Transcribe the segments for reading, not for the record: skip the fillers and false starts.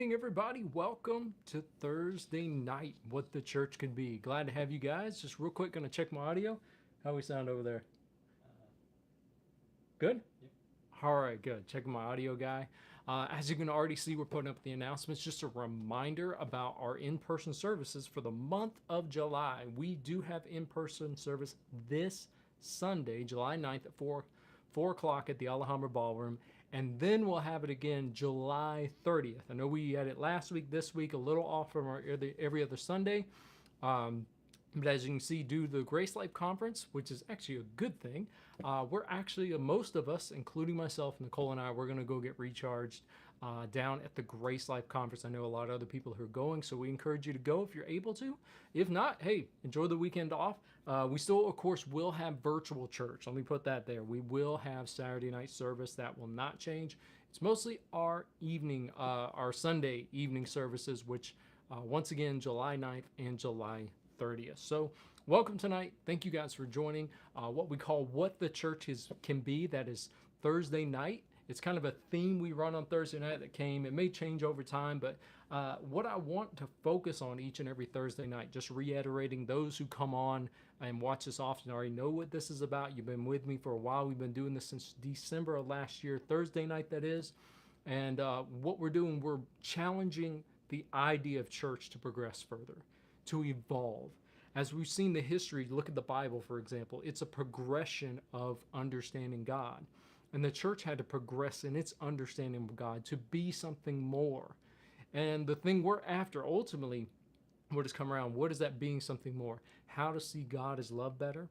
Everybody, welcome to Thursday night. What the church can be. Glad to have you guys. Just real quick, gonna check my audio. How we sound over there? Good. All right, good. Checking my audio guy. As you can already see, we're putting up the announcements. Just a reminder about our in-person services for the month of July. We do have in-person service this Sunday, July 9th at 4 o'clock at the Alhambra Ballroom. And then we'll have it again July 30th. I know we had it last week, this week, a little off from our every other Sunday. Um, but as you can see, due to the Grace Life Conference, which is actually a good thing, we're actually, most of us, including myself, Nicole and I, we're going to go get recharged down at the Grace Life Conference. I know a lot of other people who are going, so we encourage you to go if you're able to. If not, hey, enjoy the weekend off. We still, of course, will have virtual church. Let me put that there. We will have Saturday night service. That will not change. It's mostly our our Sunday evening services, which once again, July 9th and July 30th. So welcome tonight. Thank you guys for joining what we call What the Church can be. That is Thursday night. It's kind of a theme we run on Thursday night that came. It may change over time, but what I want to focus on each and every Thursday night, just reiterating, those who come on and watch this often already know what this is about. You've been with me for a while. We've been doing this since December of last year, Thursday night that is. And what we're doing, we're challenging the idea of church to progress further, to evolve. As we've seen the history, look at the Bible, for example, it's a progression of understanding God. And the church had to progress in its understanding of God to be something more. And the thing we're after ultimately, what has come around, what is that being something more? How to see God as love better,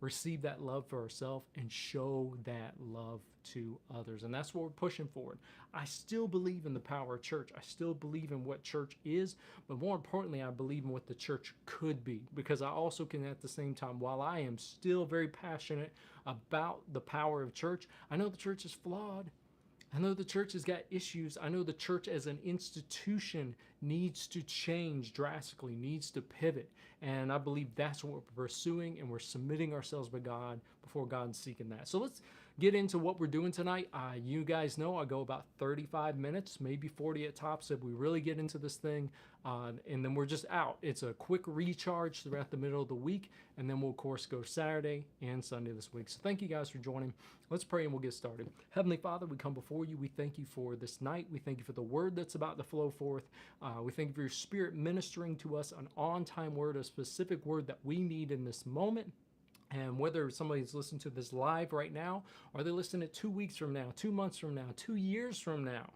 receive that love for ourselves, and show that love to others. And that's what we're pushing forward. I still believe in the power of church. I still believe in what church is, but more importantly, I believe in what the church could be, because I also can, at the same time, while I am still very passionate about the power of church, I know the church is flawed. I know the church has got issues. I know the church as an institution needs to change drastically, needs to pivot. And I believe that's what we're pursuing, and we're submitting ourselves by God before God and seeking that. So let's get into what we're doing tonight. You guys know I go about 35 minutes, maybe 40 at tops if we really get into this thing. And then we're just out. It's a quick recharge throughout the middle of the week. And then we'll, of course, go Saturday and Sunday this week. So thank you guys for joining. Let's pray and we'll get started. Heavenly Father, we come before you. We thank you for this night. We thank you for the word that's about to flow forth. We thank you for your spirit ministering to us an on-time word, a specific word that we need in this moment. And whether somebody's listening to this live right now, or they listen to 2 weeks from now, 2 months from now, 2 years from now,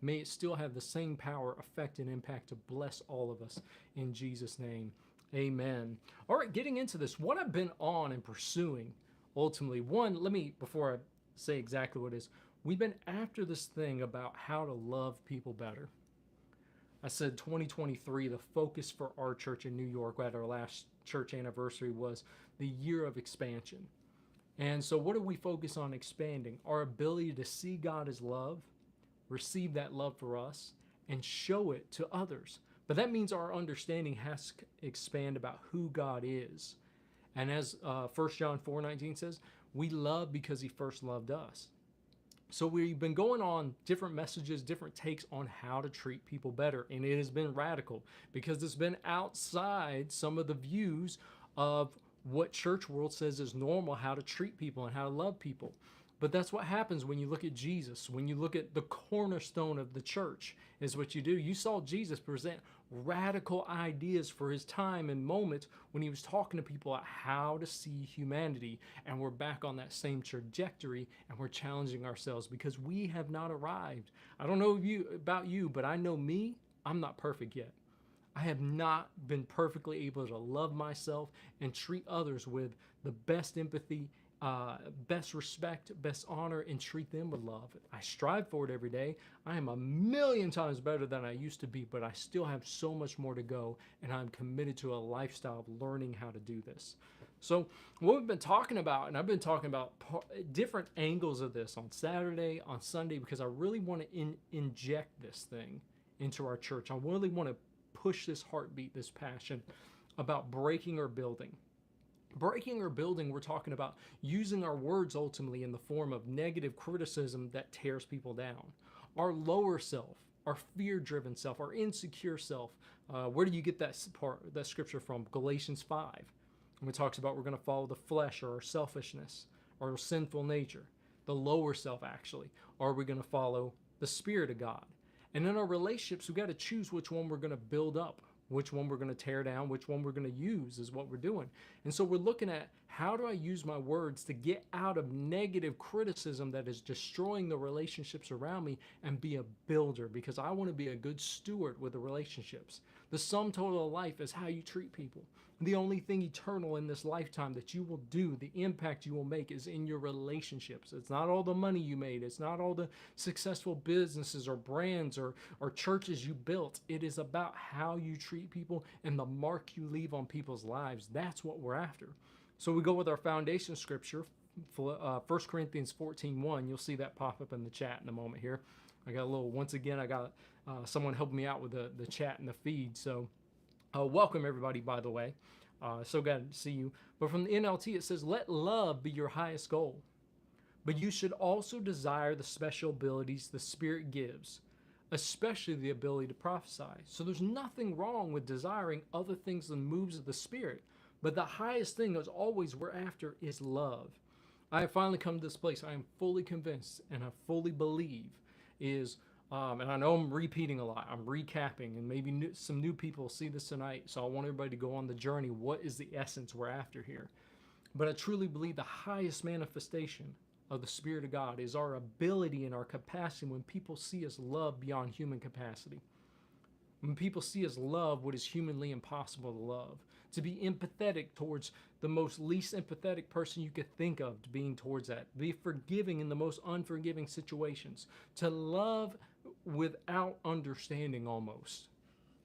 may it still have the same power, effect, and impact to bless all of us. In Jesus' name, amen. All right, getting into this, what I've been on and pursuing, ultimately, before I say exactly what it is, we've been after this thing about how to love people better. I said 2023, the focus for our church in New York at our last church anniversary was the year of expansion. And so what do we focus on expanding? Our ability to see God as love, receive that love for us, and show it to others. But that means our understanding has to expand about who God is. And as 1 John 4:19 says, we love because he first loved us. So we've been going on different messages, different takes on how to treat people better. And it has been radical because it's been outside some of the views of what church world says is normal, how to treat people and how to love people. But that's what happens when you look at Jesus. When you look at the cornerstone of the church is what you do. You saw Jesus present radical ideas for his time and moments when he was talking to people about how to see humanity. And we're back on that same trajectory, and we're challenging ourselves because we have not arrived. I don't know about you, but I know me, I'm not perfect yet. I have not been perfectly able to love myself and treat others with the best empathy, best respect, best honor, and treat them with love. I strive for it every day. I am a million times better than I used to be, but I still have so much more to go, and I'm committed to a lifestyle of learning how to do this. So what we've been talking about, and I've been talking about different angles of this on Saturday, on Sunday, because I really want to inject this thing into our church. I really want to push this heartbeat, this passion about breaking or building. Breaking or building, we're talking about using our words ultimately in the form of negative criticism that tears people down. Our lower self, our fear-driven self, our insecure self. Where do you get that scripture from? Galatians 5. When it talks about we're going to follow the flesh or our selfishness or our sinful nature, the lower self actually, or are we going to follow the Spirit of God? And in our relationships, we've got to choose which one we're going to build up, which one we're going to tear down, which one we're going to use is what we're doing. And so we're looking at how do I use my words to get out of negative criticism that is destroying the relationships around me and be a builder, because I want to be a good steward with the relationships. The sum total of life is how you treat people. The only thing eternal in this lifetime that you will do, the impact you will make, is in your relationships. It's not all the money you made. It's not all the successful businesses or brands or churches you built. It is about how you treat people and the mark you leave on people's lives. That's what we're after. So we go with our foundation scripture, 1 Corinthians 14:1. You'll see that pop up in the chat in a moment here. Once again, I got someone helping me out with the chat and the feed. So welcome everybody, by the way. So glad to see you. But from the NLT, it says, let love be your highest goal. But you should also desire the special abilities the Spirit gives, especially the ability to prophesy. So there's nothing wrong with desiring other things than moves of the Spirit. But the highest thing that's always we're after is love. I have finally come to this place I am fully convinced and I fully believe is, and I know I'm repeating a lot, I'm recapping, and maybe some new people see this tonight, so I want everybody to go on the journey. What is the essence we're after here? But I truly believe the highest manifestation of the Spirit of God is our ability and our capacity when people see us love beyond human capacity. When people see us love what is humanly impossible to love. To be empathetic towards the most least empathetic person you could think of, being towards that. Be forgiving in the most unforgiving situations. To love without understanding almost.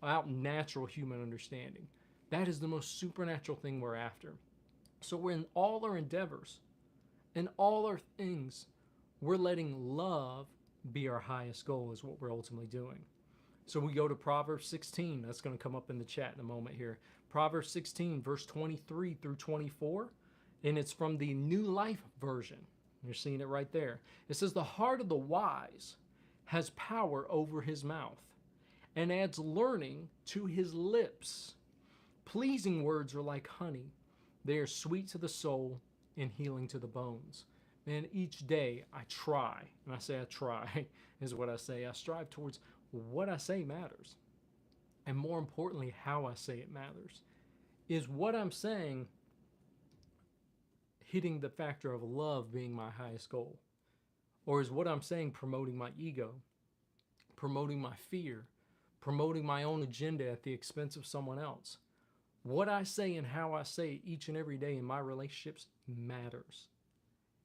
Without natural human understanding. That is the most supernatural thing we're after. So we're in all our endeavors, in all our things, we're letting love be our highest goal is what we're ultimately doing. So we go to Proverbs 16. That's going to come up in the chat in a moment here. Proverbs 16, verse 23 through 24. And it's from the New Life Version. You're seeing it right there. It says, the heart of the wise has power over his mouth and adds learning to his lips. Pleasing words are like honey. They are sweet to the soul and healing to the bones. Man, each day I try, and I say I try is what I say. I strive towards what I say matters. And more importantly, how I say it matters. Is what I'm saying hitting the factor of love being my highest goal? Or is what I'm saying promoting my ego, promoting my fear, promoting my own agenda at the expense of someone else? What I say and how I say it each and every day in my relationships matters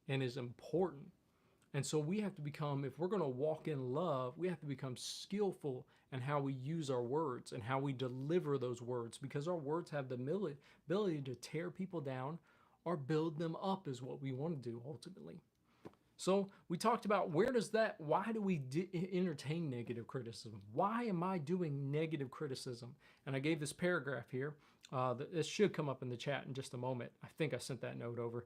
and is important. And so we have to become, if we're going to walk in love, we have to become skillful in how we use our words and how we deliver those words, because our words have the ability to tear people down or build them up is what we want to do ultimately. So we talked about why do we entertain negative criticism? Why am I doing negative criticism? And I gave this paragraph here. This should come up in the chat in just a moment. I think I sent that note over.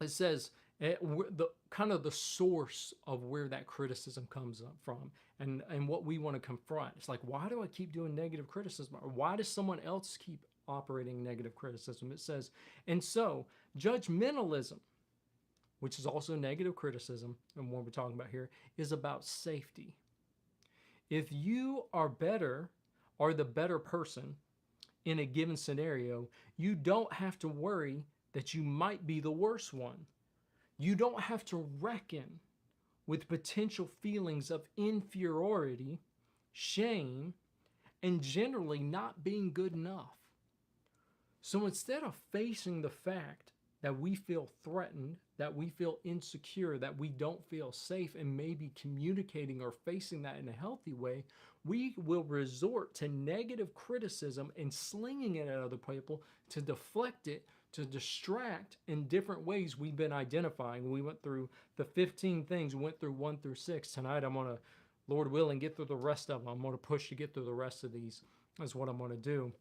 It says, the source of where that criticism comes up from and what we want to confront. It's like, why do I keep doing negative criticism? Or why does someone else keep operating negative criticism? It says, and so judgmentalism, which is also negative criticism, and what we're talking about here, is about safety. If you are the better person in a given scenario, you don't have to worry that you might be the worst one. You don't have to reckon with potential feelings of inferiority, shame, and generally not being good enough. So instead of facing the fact that we feel threatened, that we feel insecure, that we don't feel safe, and maybe communicating or facing that in a healthy way, we will resort to negative criticism and slinging it at other people to deflect it, to distract in different ways we've been identifying. We went through the 15 things, we went through 1 through 6. Tonight I'm going to, Lord willing, get through the rest of them. I'm going to push to get through the rest of these. That's what I'm going to do.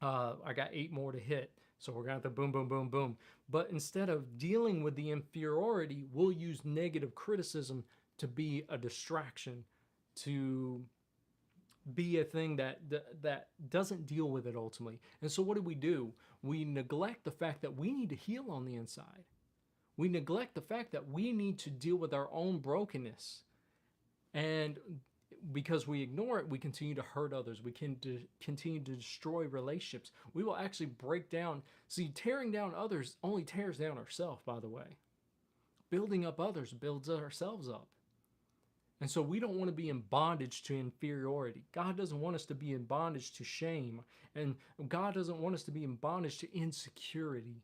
I got 8 more to hit. So we're going to have to boom, boom, boom, boom. But instead of dealing with the inferiority, we'll use negative criticism to be a distraction to be a thing that doesn't deal with it ultimately. And so what do? We neglect the fact that we need to heal on the inside. We neglect the fact that we need to deal with our own brokenness. And because we ignore it, we continue to hurt others. We can continue to destroy relationships. We will actually break down. See, tearing down others only tears down ourselves, by the way. Building up others builds ourselves up. And so we don't want to be in bondage to inferiority. God doesn't want us to be in bondage to shame. And God doesn't want us to be in bondage to insecurity.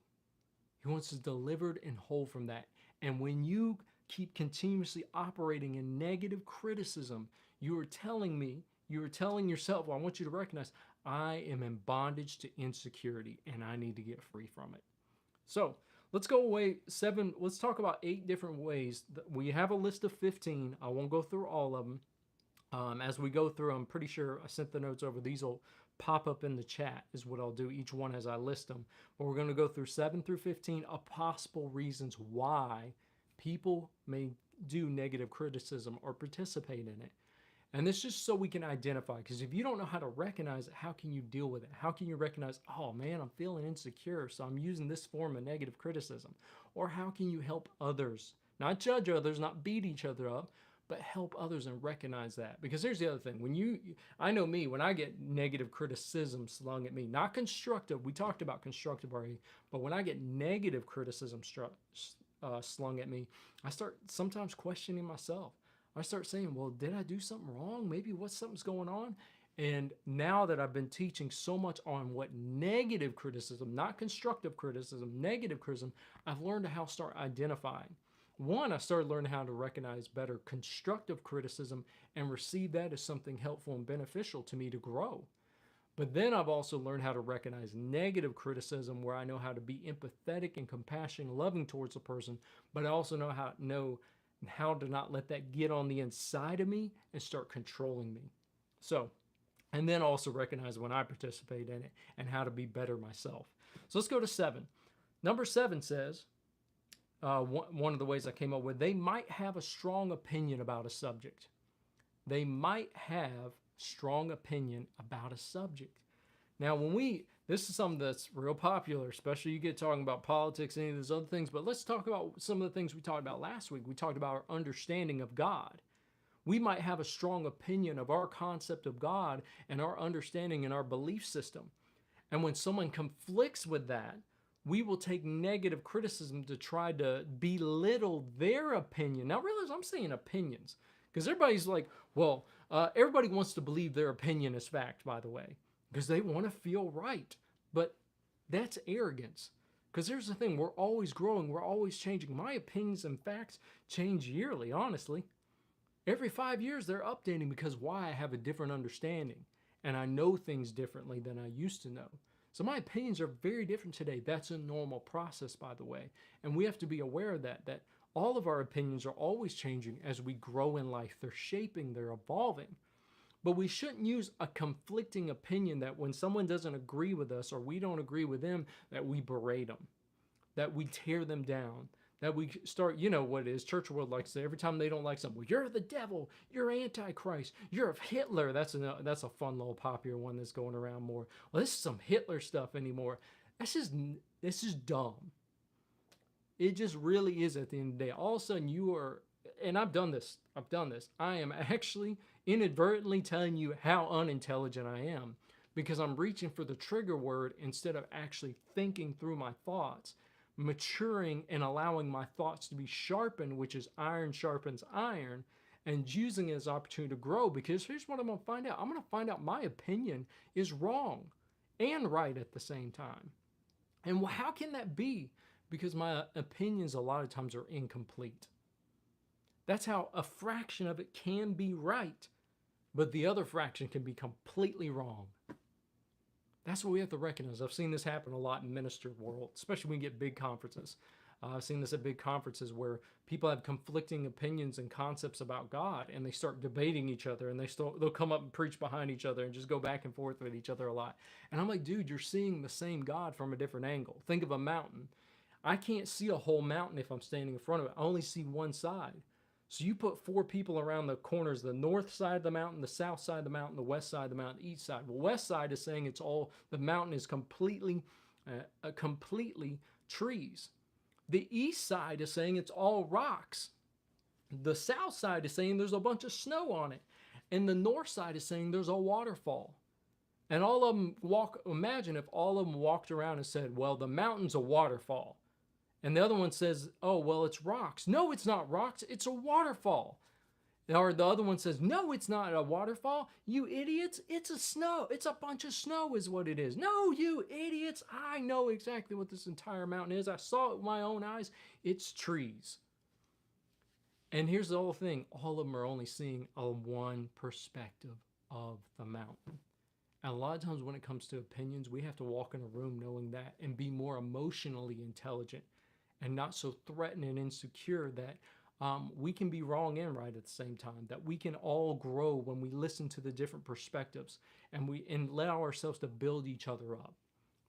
He wants us delivered and whole from that. And when you keep continuously operating in negative criticism, you are telling yourself, well, I want you to recognize, I am in bondage to insecurity and I need to get free from it. So let's go away let's talk about 8 different ways. We have a list of 15. I won't go through all of them. As we go through, I'm pretty sure I sent the notes over. These will pop up in the chat is what I'll do each one as I list them. But we're going to go through 7 through 15 of possible reasons why people may do negative criticism or participate in it. And this is just so we can identify, because if you don't know how to recognize it, how can you deal with it? How can you recognize, oh man, I'm feeling insecure, so I'm using this form of negative criticism? Or how can you help others? Not judge others, not beat each other up, but help others and recognize that. Because here's the other thing. I know me, when I get negative criticism slung at me, not constructive, we talked about constructive already, but when I get negative criticism slung at me, I start sometimes questioning myself. I start saying, well, did I do something wrong? Maybe something's going on? And now that I've been teaching so much on what negative criticism, not constructive criticism, negative criticism, I've learned how to start identifying. One, I started learning how to recognize better constructive criticism and receive that as something helpful and beneficial to me to grow. But then I've also learned how to recognize negative criticism, where I know how to be empathetic and compassionate, loving towards a person, but I also know how to not let that get on the inside of me and start controlling me. So, and then also recognize when I participate in it and how to be better myself. So let's go to 7. Number 7 says, one of the ways I came up with, they might have a strong opinion about a subject. They might have strong opinion about a subject. Now, this is something that's real popular, especially you get talking about politics and any of those other things, but let's talk about some of the things we talked about last week. We talked about our understanding of God. We might have a strong opinion of our concept of God and our understanding and our belief system. And when someone conflicts with that, we will take negative criticism to try to belittle their opinion. Now realize I'm saying opinions, because everybody's like, well, everybody wants to believe their opinion is fact, by the way, because they want to feel right. But that's arrogance. Because here's the thing, we're always growing, we're always changing. My opinions and facts change yearly, honestly. Every 5 years they're updating, because why? I have a different understanding and I know things differently than I used to know. So my opinions are very different today. That's a normal process, by the way. And we have to be aware of that all of our opinions are always changing as we grow in life. They're shaping, they're evolving. But we shouldn't use a conflicting opinion that when someone doesn't agree with us or we don't agree with them, that we berate them, that we tear them down, that we start, you know what it is, church world likes to say, every time they don't like something, well, you're the devil, you're Antichrist, you're a Hitler. That's a fun little popular one that's going around more. Well, this is some Hitler stuff anymore. This is dumb. It just really is at the end of the day. All of a sudden you are, and I've done this. I am actually inadvertently telling you how unintelligent I am, because I'm reaching for the trigger word instead of actually thinking through my thoughts, maturing and allowing my thoughts to be sharpened, which is iron sharpens iron, and using it as an opportunity to grow. Because here's what I'm going to find out. I'm going to find out my opinion is wrong and right at the same time. And how can that be? Because my opinions a lot of times are incomplete. That's how a fraction of it can be right, but the other fraction can be completely wrong. That's what we have to recognize. I've seen this happen a lot in ministry world, especially when we get big conferences. I've seen this at big conferences where people have conflicting opinions and concepts about God, and they start debating each other, and they'll come up and preach behind each other and just go back and forth with each other a lot. And I'm like, dude, you're seeing the same God from a different angle. Think of a mountain. I can't see a whole mountain if I'm standing in front of it. I only see one side. So you put four people around the corners, the north side of the mountain, the south side of the mountain, the west side of the mountain, the east side. Well, west side is saying it's all, the mountain is completely trees. The east side is saying it's all rocks. The south side is saying there's a bunch of snow on it. And the north side is saying there's a waterfall. And all of them imagine if all of them walked around and said, well, the mountain's a waterfall. And the other one says, oh, well, it's rocks. No, it's not rocks. It's a waterfall. Or the other one says, no, it's not a waterfall. You idiots. It's a snow. It's a bunch of snow is what it is. No, you idiots. I know exactly what this entire mountain is. I saw it with my own eyes. It's trees. And here's the whole thing. All of them are only seeing a one perspective of the mountain. And a lot of times when it comes to opinions, we have to walk in a room knowing that and be more emotionally intelligent and not so threatened and insecure that we can be wrong and right at the same time, that we can all grow when we listen to the different perspectives and we allow ourselves to build each other up.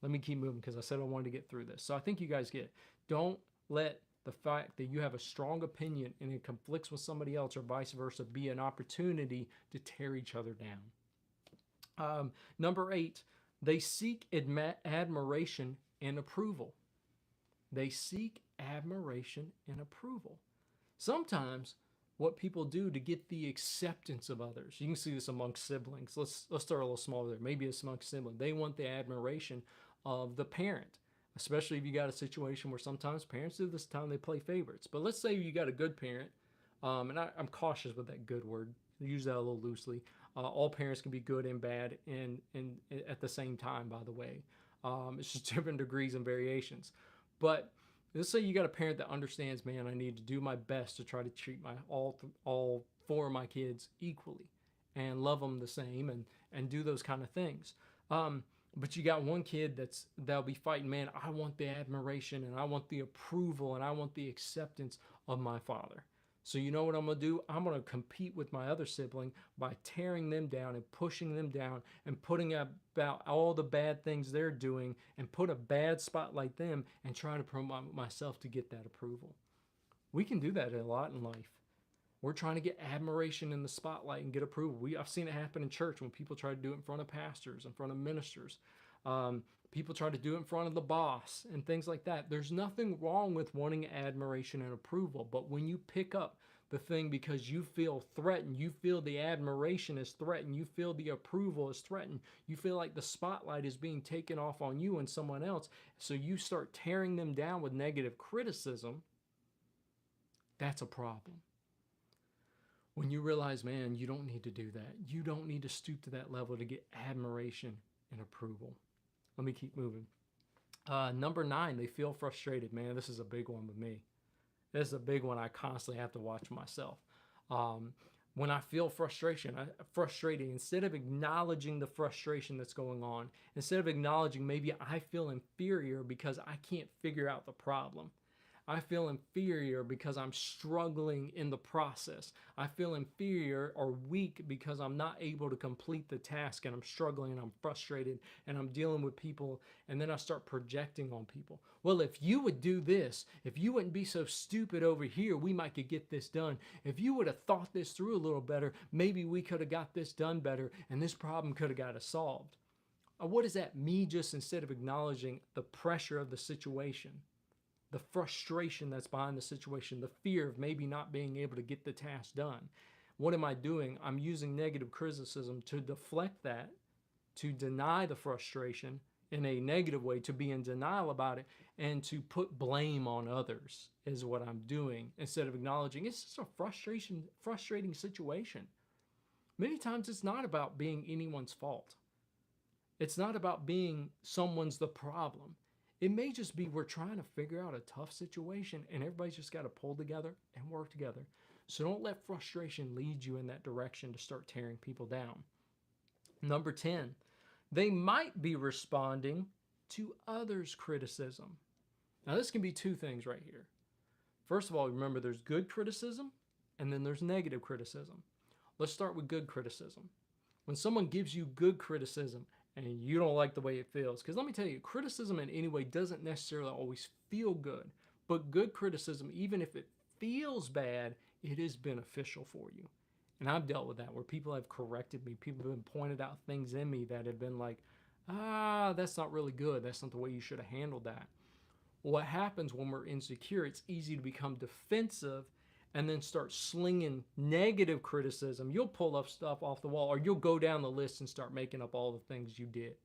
Let me keep moving because I said I wanted to get through this. So I think you guys get it. Don't let the fact that you have a strong opinion and it conflicts with somebody else or vice versa be an opportunity to tear each other down. Number 8, they seek admiration and approval. They seek admiration and approval. Sometimes what people do to get the acceptance of others, you can see this amongst siblings. Let's start a little smaller there. Maybe it's amongst siblings. They want the admiration of the parent, especially if you got a situation where sometimes parents do this time they play favorites. But let's say you got a good parent, and I'm cautious with that good word. I use that a little loosely. All parents can be good and bad and at the same time, by the way. It's just different degrees and variations. But let's say you got a parent that understands, man, I need to do my best to try to treat my all 4 of my kids equally and love them the same and do those kind of things. But you got one kid that'll be fighting, man, I want the admiration and I want the approval and I want the acceptance of my father. So you know what I'm going to do? I'm going to compete with my other sibling by tearing them down and pushing them down and putting about all the bad things they're doing and put a bad spotlight them and try to promote myself to get that approval. We can do that a lot in life. We're trying to get admiration in the spotlight and get approval. I've seen it happen in church when people try to do it in front of pastors, in front of ministers. People try to do it in front of the boss and things like that. There's nothing wrong with wanting admiration and approval, but when you pick up the thing because you feel threatened, you feel the admiration is threatened, you feel the approval is threatened, you feel like the spotlight is being taken off on you and someone else, so you start tearing them down with negative criticism, that's a problem. When you realize, man, you don't need to do that. You don't need to stoop to that level to get admiration and approval. Let me keep moving. Number 9, they feel frustrated. Man, this is a big one with me. This is a big one I constantly have to watch myself. When I feel frustrated, instead of acknowledging the frustration that's going on, instead of acknowledging maybe I feel inferior because I can't figure out the problem, I feel inferior because I'm struggling in the process. I feel inferior or weak because I'm not able to complete the task and I'm struggling and I'm frustrated and I'm dealing with people, and then I start projecting on people. Well, if you would do this, if you wouldn't be so stupid over here, we might could get this done. If you would have thought this through a little better, maybe we could have got this done better and this problem could have got us solved. What is that? Me just instead of acknowledging the pressure of the situation, the frustration that's behind the situation, the fear of maybe not being able to get the task done. What am I doing? I'm using negative criticism to deflect that, to deny the frustration in a negative way, to be in denial about it, and to put blame on others is what I'm doing instead of acknowledging it's just a frustrating situation. Many times it's not about being anyone's fault. It's not about being someone's the problem. It may just be we're trying to figure out a tough situation and everybody's just got to pull together and work together. So don't let frustration lead you in that direction to start tearing people down. Number 10, they might be responding to others' criticism. Now this can be 2 things right here. First of all, remember there's good criticism and then there's negative criticism. Let's start with good criticism. When someone gives you good criticism and you don't like the way it feels, because let me tell you, criticism in any way doesn't necessarily always feel good, but good criticism, even if it feels bad, it is beneficial for you. And I've dealt with that where people have corrected me. People have been pointed out things in me that have been like, that's not really good. That's not the way you should have handled that. What happens when we're insecure, it's easy to become defensive and then start slinging negative criticism. You'll pull up stuff off the wall, or you'll go down the list and start making up all the things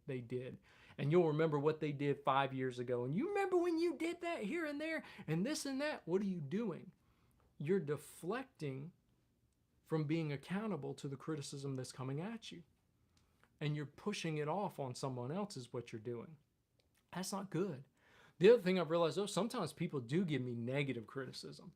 they did. And you'll remember what they did 5 years ago. And you remember when you did that here and there and this and that. What are you doing? You're deflecting from being accountable to the criticism that's coming at you. And you're pushing it off on someone else is what you're doing. That's not good. The other thing I've realized, though, sometimes people do give me negative criticism.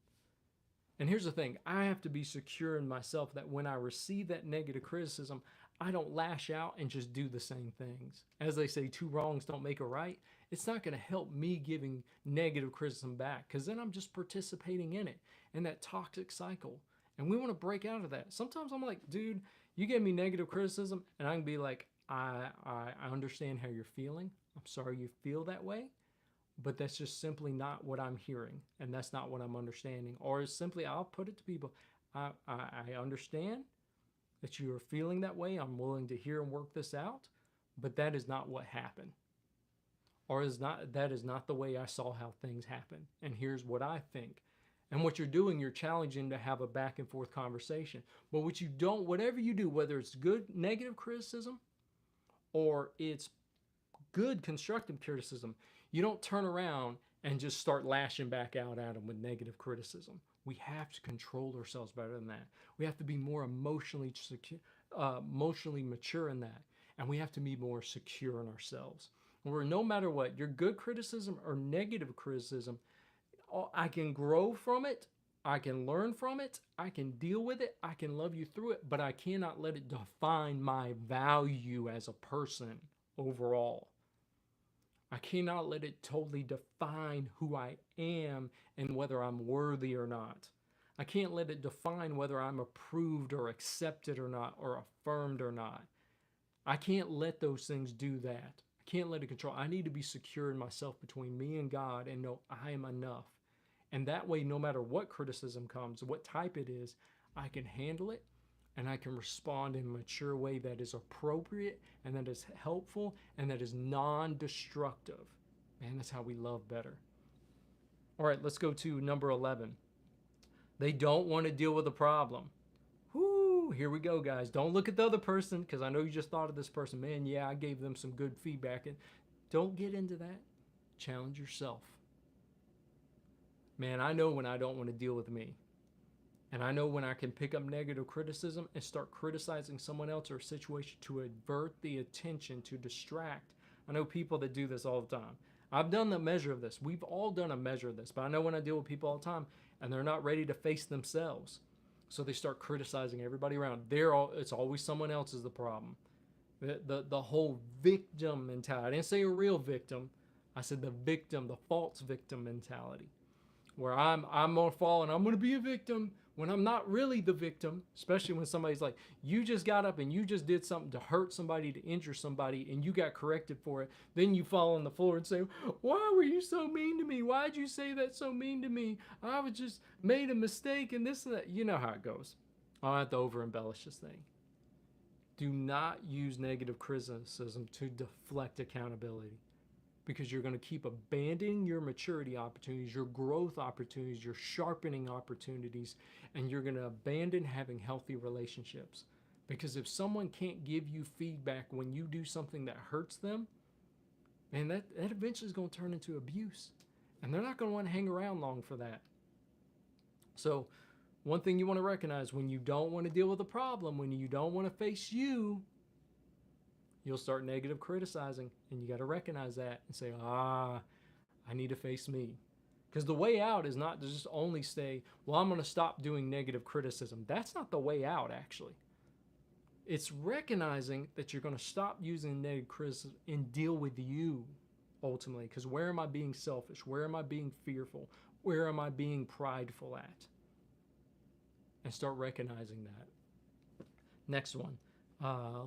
And here's the thing, I have to be secure in myself that when I receive that negative criticism, I don't lash out and just do the same things. As they say, two wrongs don't make a right. It's not going to help me giving negative criticism back, because then I'm just participating in it, in that toxic cycle. And we want to break out of that. Sometimes I'm like, dude, you give me negative criticism, and I can be like, I understand how you're feeling. I'm sorry you feel that way. But that's just simply not what I'm hearing, and that's not what I'm understanding. Or it's simply, I'll put it to people, I understand that you are feeling that way. I'm willing to hear and work this out, but that is not what happened. Or that is not the way I saw how things happen. And here's what I think. And what you're doing, you're challenging to have a back and forth conversation. But whatever you do, whether it's good negative criticism or it's good constructive criticism, you don't turn around and just start lashing back out at them with negative criticism. We have to control ourselves better than that. We have to be more emotionally mature in that. And we have to be more secure in ourselves. Where no matter what, your good criticism or negative criticism, I can grow from it. I can learn from it. I can deal with it. I can love you through it. But I cannot let it define my value as a person overall. I cannot let it totally define who I am and whether I'm worthy or not. I can't let it define whether I'm approved or accepted or not, or affirmed or not. I can't let those things do that. I can't let it control. I need to be secure in myself between me and God and know I am enough. And that way, no matter what criticism comes, what type it is, I can handle it. And I can respond in a mature way that is appropriate and that is helpful and that is non-destructive. Man, that's how we love better. All right, let's go to number 11. They don't want to deal with a problem. Whoo, here we go, guys. Don't look at the other person, because I know you just thought of this person. Man, yeah, I gave them some good feedback. And don't get into that. Challenge yourself. Man, I know when I don't want to deal with me. And I know when I can pick up negative criticism and start criticizing someone else or a situation to avert the attention, to distract. I know people that do this all the time. I've done the measure of this. We've all done a measure of this. But I know when I deal with people all the time and they're not ready to face themselves. So they start criticizing everybody around. It's always someone else is the problem. The whole victim mentality. I didn't say a real victim. I said the victim, the false victim mentality. Where I'm going to fall and I'm going to be a victim when I'm not really the victim, especially when somebody's like, you just got up and you just did something to hurt somebody, to injure somebody, and you got corrected for it. Then you fall on the floor and say, why were you so mean to me? Why'd you say that so mean to me? I was just made a mistake and this and that. You know how it goes. I don't have to over embellish this thing. Do not use negative criticism to deflect accountability, because you're going to keep abandoning your maturity opportunities, your growth opportunities, your sharpening opportunities, and you're going to abandon having healthy relationships. Because if someone can't give you feedback when you do something that hurts them, man, that eventually is going to turn into abuse. And they're not going to want to hang around long for that. So one thing you want to recognize, when you don't want to deal with a problem, when you don't want to face you, you'll start negative criticizing, and you got to recognize that and say, I need to face me. Because the way out is not to just only say, well, I'm going to stop doing negative criticism. That's not the way out, actually. It's recognizing that you're going to stop using negative criticism and deal with you, ultimately. Because where am I being selfish? Where am I being fearful? Where am I being prideful at? And start recognizing that. Next one.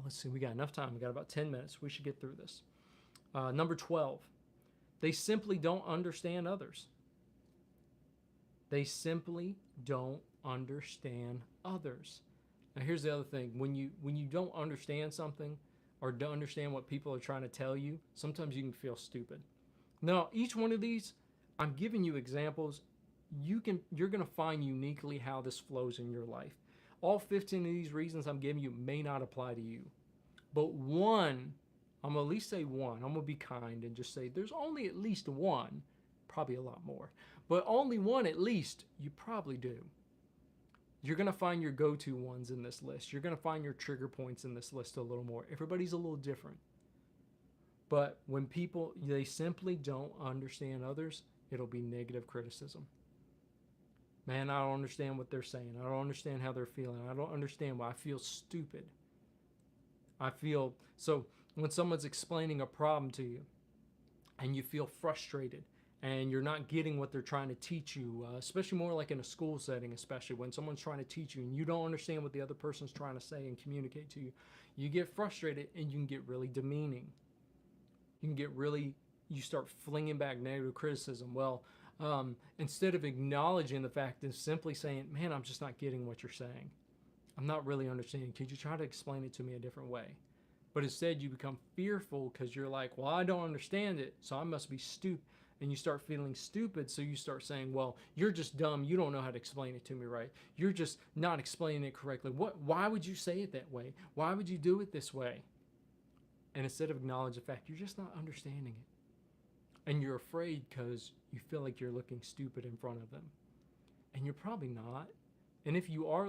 Let's see, we got enough time. We got about 10 minutes. We should get through this. Number 12, they simply don't understand others. They simply don't understand others. Now here's the other thing. When you don't understand something or don't understand what people are trying to tell you, sometimes you can feel stupid. Now, each one of these, I'm giving you examples. You're going to find uniquely how this flows in your life. All 15 of these reasons I'm giving you may not apply to you. But one, I'm going to at least say one. I'm going to be kind and just say there's only at least one, probably a lot more, but only one at least you probably do. You're going to find your go-to ones in this list. You're going to find your trigger points in this list a little more. Everybody's a little different. But when people, they simply don't understand others, it'll be negative criticism. Man, I don't understand what they're saying. I don't understand how they're feeling. I don't understand why I feel stupid. So when someone's explaining a problem to you and you feel frustrated and you're not getting what they're trying to teach you, especially more like in a school setting, especially when someone's trying to teach you and you don't understand what the other person's trying to say and communicate to you, you get frustrated and you can get really demeaning. You start flinging back negative criticism. Well, instead of acknowledging the fact and simply saying, man, I'm just not getting what you're saying. I'm not really understanding. Could you try to explain it to me a different way? But instead you become fearful because you're like, well, I don't understand it, so I must be stupid. And you start feeling stupid, so you start saying, well, you're just dumb. You don't know how to explain it to me right. You're just not explaining it correctly. Why would you say it that way? Why would you do it this way? And instead of acknowledge the fact, you're just not understanding it. And you're afraid because you feel like you're looking stupid in front of them. And you're probably not. And if you are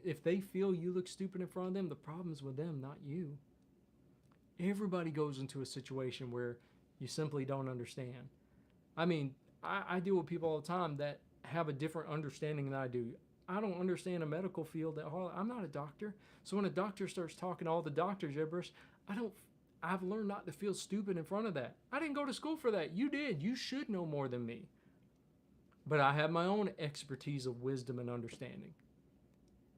if they feel you look stupid in front of them, the problem's with them, not you. Everybody goes into a situation where you simply don't understand. I mean, I deal with people all the time that have a different understanding than I do. I don't understand a medical field at all. I'm not a doctor. So when a doctor starts talking all the doctor gibberish, I've learned not to feel stupid in front of that. I didn't go to school for that. You did. You should know more than me. But I have my own expertise of wisdom and understanding.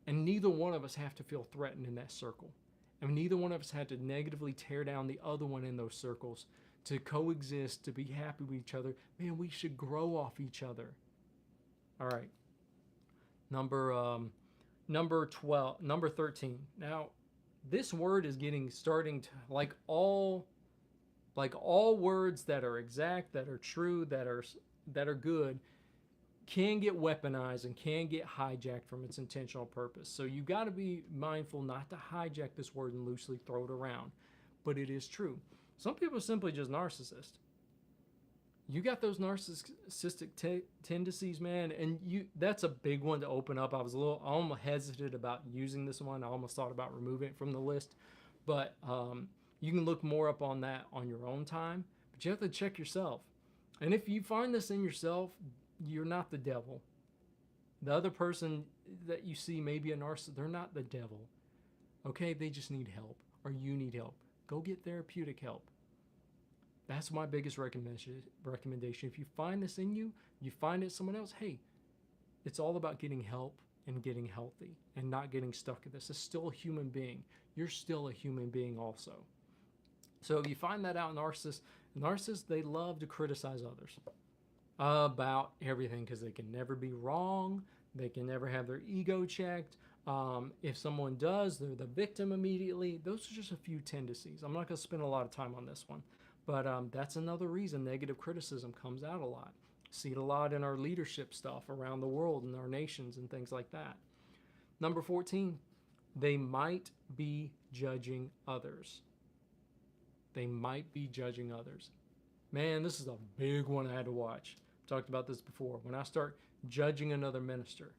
And neither one of us have to feel threatened in that circle. And neither one of us had to negatively tear down the other one in those circles to coexist, to be happy with each other. Man, we should grow off each other. All right. Number 13. Now, this word is starting to like all words that are exact, that are true, that are good, can get weaponized and can get hijacked from its intentional purpose. So you got to be mindful not to hijack this word and loosely throw it around. But it is true. Some people are simply just narcissists. You got those narcissistic tendencies, man, and that's a big one to open up. I almost hesitant about using this one. I almost thought about removing it from the list. But you can look more up on that on your own time. But you have to check yourself. And if you find this in yourself, you're not the devil. The other person that you see may be a narcissist. They're not the devil. Okay, they just need help, or you need help. Go get therapeutic help. That's my biggest recommendation. If you find this in you, you find it someone else, hey, it's all about getting help and getting healthy and not getting stuck in this. It's still a human being. You're still a human being also. So if you find that out in narcissists, they love to criticize others about everything because they can never be wrong. They can never have their ego checked. If someone does, they're the victim immediately. Those are just a few tendencies. I'm not going to spend a lot of time on this one. But that's another reason negative criticism comes out a lot. See it a lot in our leadership stuff around the world and our nations and things like that. Number 14, they might be judging others. They might be judging others. Man, this is a big one I had to watch. I've talked about this before. When I start judging another minister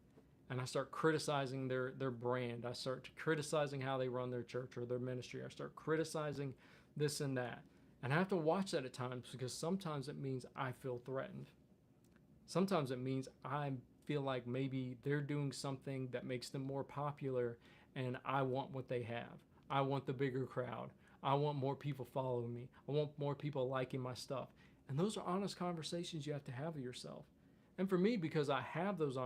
and I start criticizing their brand, I start criticizing how they run their church or their ministry, I start criticizing this and that. And I have to watch that at times because sometimes it means I feel threatened. Sometimes it means I feel like maybe they're doing something that makes them more popular and I want what they have. I want the bigger crowd. I want more people following me. I want more people liking my stuff. And those are honest conversations you have to have with yourself. And for me, because I have those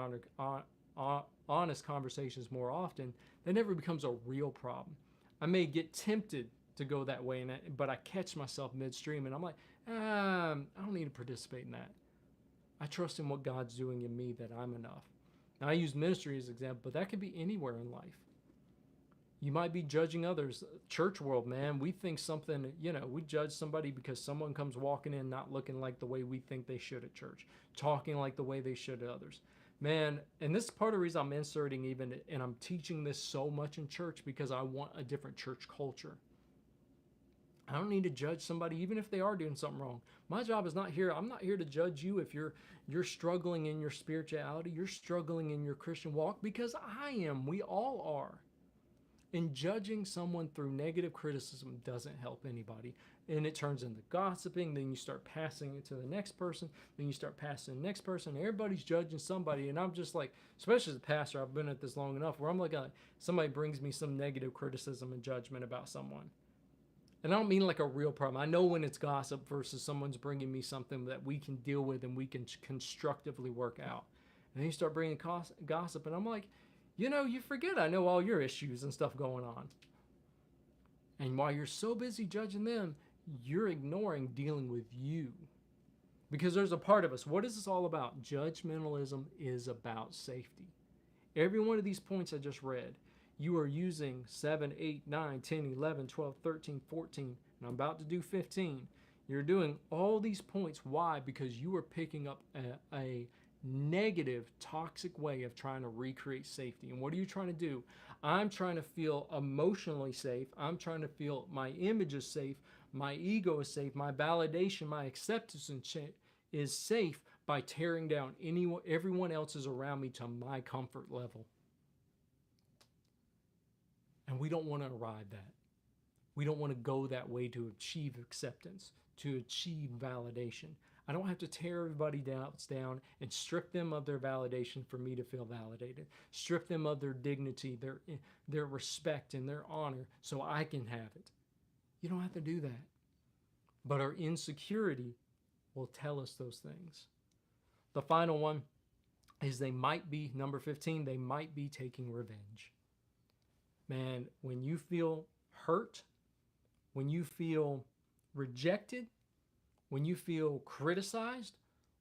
honest conversations more often, that never becomes a real problem. I may get tempted to go that way, but I catch myself midstream and I'm like, I don't need to participate in that. I trust in what God's doing in me, that I'm enough. Now, I use ministry as an example, but that could be anywhere in life. You might be judging others. Church world, man, we think something, we judge somebody because someone comes walking in not looking like the way we think they should at church, talking like the way they should at others. Man, and this is part of the reason I'm inserting even, and I'm teaching this so much in church, because I want a different church culture. I don't need to judge somebody even if they are doing something wrong. My job is not here. I'm not here to judge you if you're struggling in your spirituality, you're struggling in your Christian walk, because I am. We all are. And judging someone through negative criticism doesn't help anybody. And it turns into gossiping. Then you start passing it to the next person. Then you start passing the next person. Everybody's judging somebody. And I'm just like, especially as a pastor, I've been at this long enough where I'm like, somebody brings me some negative criticism and judgment about someone. And I don't mean like a real problem. I know when it's gossip versus someone's bringing me something that we can deal with and we can constructively work out. And then you start bringing gossip, and I'm like, you forget I know all your issues and stuff going on. And while you're so busy judging them, you're ignoring dealing with you. Because there's a part of us. What is this all about? Judgmentalism is about safety. Every one of these points I just read, you are using 7, 8, 9, 10, 11, 12, 13, 14, and I'm about to do 15. You're doing all these points. Why? Because you are picking up a negative, toxic way of trying to recreate safety. And what are you trying to do? I'm trying to feel emotionally safe. I'm trying to feel my image is safe, my ego is safe, my validation, my acceptance is safe by tearing down everyone else's around me to my comfort level. And we don't want to arrive that. We don't want to go that way to achieve acceptance, to achieve validation. I don't have to tear everybody else down and strip them of their validation for me to feel validated. Strip them of their dignity, their respect, and their honor so I can have it. You don't have to do that. But our insecurity will tell us those things. The final one is they might be, number 15, they might be taking revenge. Man, when you feel hurt, when you feel rejected, when you feel criticized,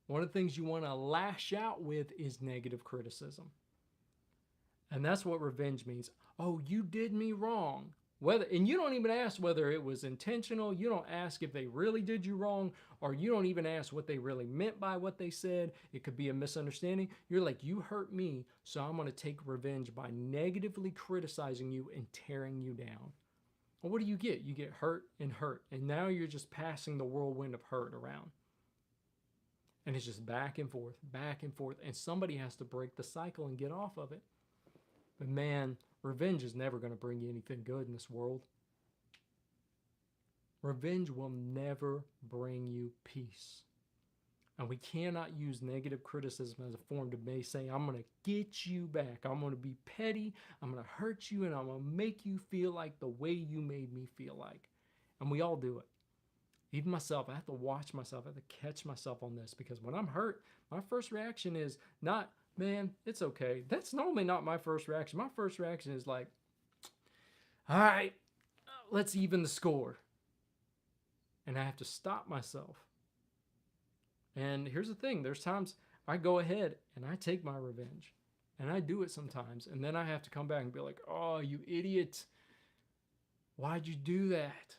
one of the things you want to lash out with is negative criticism. And that's what revenge means. Oh, you did me wrong. And you don't even ask whether it was intentional. You don't ask if they really did you wrong, or you don't even ask what they really meant by what they said. It could be a misunderstanding. You're like, you hurt me, so I'm going to take revenge by negatively criticizing you and tearing you down. Well, what do? You get hurt, and now you're just passing the whirlwind of hurt around. And it's just back and forth, and somebody has to break the cycle and get off of it. But man, revenge is never going to bring you anything good in this world. Revenge will never bring you peace. And we cannot use negative criticism as a form to say, I'm going to get you back. I'm going to be petty. I'm going to hurt you, and I'm going to make you feel like the way you made me feel like. And we all do it. Even myself, I have to watch myself. I have to catch myself on this, because when I'm hurt, my first reaction is not, man, it's okay. That's normally not my first reaction. My first reaction is like, all right, let's even the score. And I have to stop myself. And here's the thing. There's times I go ahead and I take my revenge. And I do it sometimes. And then I have to come back and be like, oh, you idiot. Why'd you do that?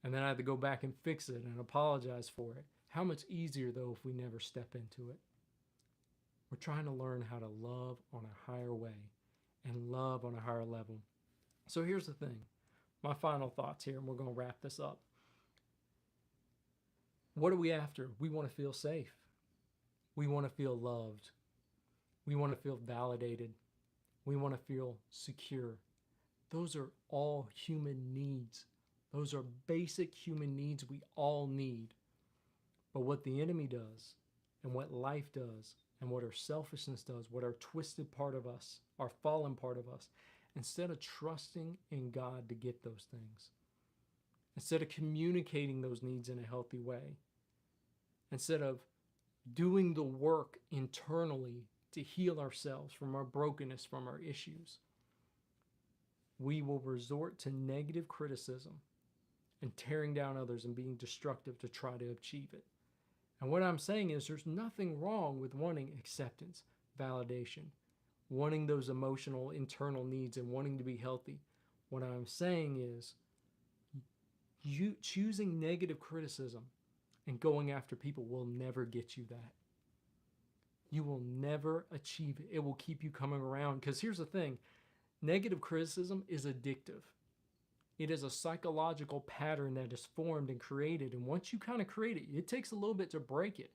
And then I have to go back and fix it and apologize for it. How much easier, though, if we never step into it? We're trying to learn how to love on a higher way and love on a higher level. So here's the thing. My final thoughts here, and we're going to wrap this up. What are we after? We want to feel safe. We want to feel loved. We want to feel validated. We want to feel secure. Those are all human needs. Those are basic human needs we all need. But what the enemy does, and what life does, and what our selfishness does, what our twisted part of us, our fallen part of us, instead of trusting in God to get those things, instead of communicating those needs in a healthy way, instead of doing the work internally to heal ourselves from our brokenness, from our issues, we will resort to negative criticism and tearing down others and being destructive to try to achieve it. And what I'm saying is there's nothing wrong with wanting acceptance, validation. wanting those emotional internal needs and wanting to be healthy. What I'm saying is you choosing negative criticism and going after people will never get you that. You will never achieve it. It will keep you coming around. Because here's the thing, negative criticism is addictive. It is a psychological pattern that is formed and created. And once you kind of create it, it takes a little bit to break it.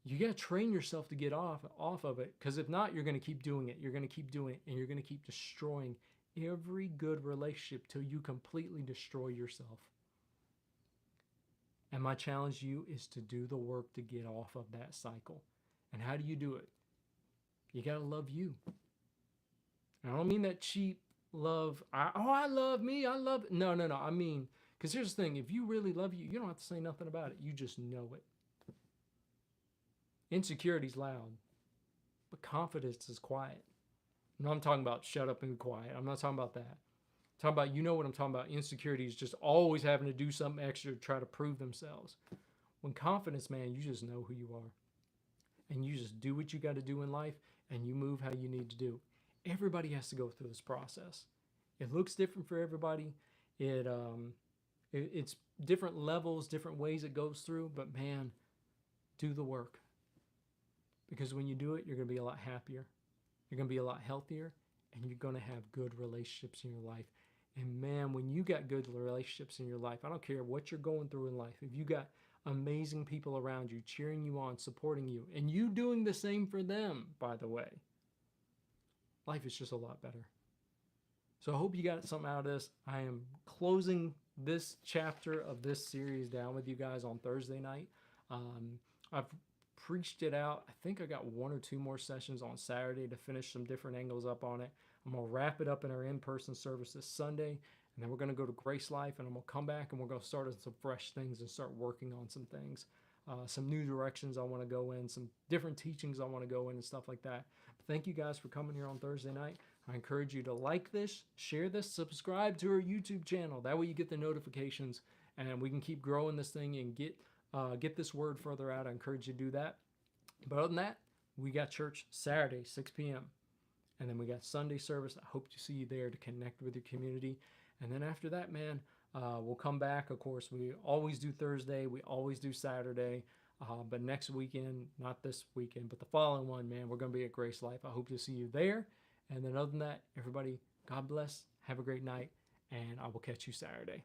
You got to train yourself to get off of it. Because if not, you're going to keep doing it. You're going to keep doing it. And you're going to keep destroying every good relationship till you completely destroy yourself. And my challenge to you is to do the work to get off of that cycle. And how do you do it? You got to love you. And I don't mean that cheap love. I love me. I love it. No. I mean, because here's the thing. If you really love you, you don't have to say nothing about it. You just know it. Insecurity's loud, but confidence is quiet. No, I'm talking about shut up and be quiet. I'm not talking about that. I'm talking about, you know what I'm talking about. Insecurity is just always having to do something extra to try to prove themselves. When confidence, man, you just know who you are. And you just do what you got to do in life, and you move how you need to do. Everybody has to go through this process. It looks different for everybody. It's different levels, different ways it goes through. But man, do the work. Because when you do it, you're going to be a lot happier. You're going to be a lot healthier. And you're going to have good relationships in your life. And man, when you got good relationships in your life, I don't care what you're going through in life. If you got amazing people around you, cheering you on, supporting you, and you doing the same for them, by the way, life is just a lot better. So I hope you got something out of this. I am closing this chapter of this series down with you guys on Thursday night. I've preached it out. I think I got 1 or 2 more sessions on Saturday to finish some different angles up on it. I'm going to wrap it up in our in-person service this Sunday, and then we're going to go to Grace Life, and I'm going to come back and we're going to start on some fresh things and start working on some things. Some new directions I want to go in, some different teachings I want to go in and stuff like that. But thank you guys for coming here on Thursday night. I encourage you to like this, share this, subscribe to our YouTube channel. That way you get the notifications and we can keep growing this thing and get this word further out. I encourage you to do that. But other than that, we got church Saturday, 6 p.m. And then we got Sunday service. I hope to see you there to connect with your community. And then after that, man, we'll come back. Of course, we always do Thursday. We always do Saturday. But next weekend, not this weekend, but the following one, man, we're going to be at Grace Life. I hope to see you there. And then other than that, everybody, God bless. Have a great night. And I will catch you Saturday.